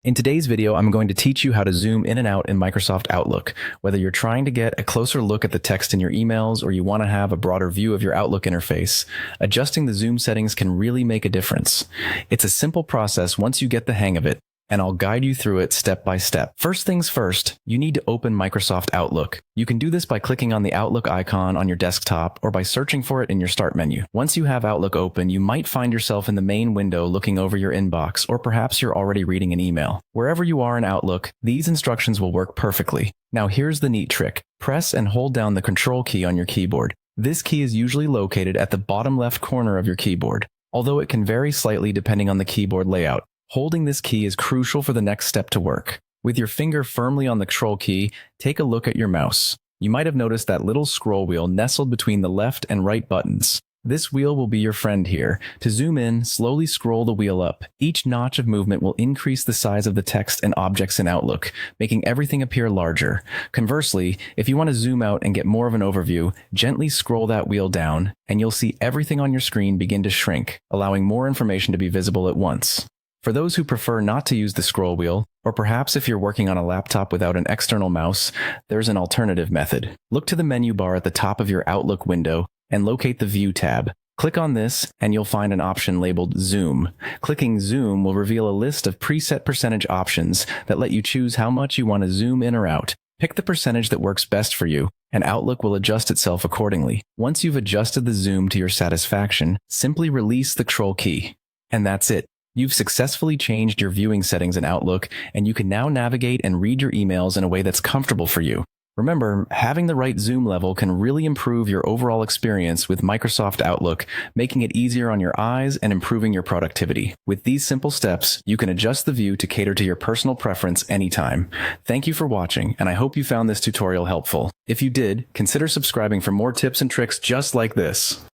In today's video, I'm going to teach you how to zoom in and out in Microsoft Outlook. Whether you're trying to get a closer look at the text in your emails or you want to have a broader view of your Outlook interface, adjusting the zoom settings can really make a difference. It's a simple process once you get the hang of it, and I'll guide you through it step by step. First things first, you need to open Microsoft Outlook. You can do this by clicking on the Outlook icon on your desktop or by searching for it in your Start menu. Once you have Outlook open, you might find yourself in the main window looking over your inbox, or perhaps you're already reading an email. Wherever you are in Outlook, these instructions will work perfectly. Now here's the neat trick. Press and hold down the Control key on your keyboard. This key is usually located at the bottom left corner of your keyboard, although it can vary slightly depending on the keyboard layout. Holding this key is crucial for the next step to work. With your finger firmly on the Control key, take a look at your mouse. You might have noticed that little scroll wheel nestled between the left and right buttons. This wheel will be your friend here. To zoom in, slowly scroll the wheel up. Each notch of movement will increase the size of the text and objects in Outlook, making everything appear larger. Conversely, if you want to zoom out and get more of an overview, gently scroll that wheel down, and you'll see everything on your screen begin to shrink, allowing more information to be visible at once. For those who prefer not to use the scroll wheel, or perhaps if you're working on a laptop without an external mouse, there's an alternative method. Look to the menu bar at the top of your Outlook window and locate the View tab. Click on this and you'll find an option labeled Zoom. Clicking Zoom will reveal a list of preset percentage options that let you choose how much you want to zoom in or out. Pick the percentage that works best for you, and Outlook will adjust itself accordingly. Once you've adjusted the zoom to your satisfaction, simply release the Control key. And that's it. You've successfully changed your viewing settings in Outlook, and you can now navigate and read your emails in a way that's comfortable for you. Remember, having the right zoom level can really improve your overall experience with Microsoft Outlook, making it easier on your eyes and improving your productivity. With these simple steps, you can adjust the view to cater to your personal preference anytime. Thank you for watching, and I hope you found this tutorial helpful. If you did, consider subscribing for more tips and tricks just like this.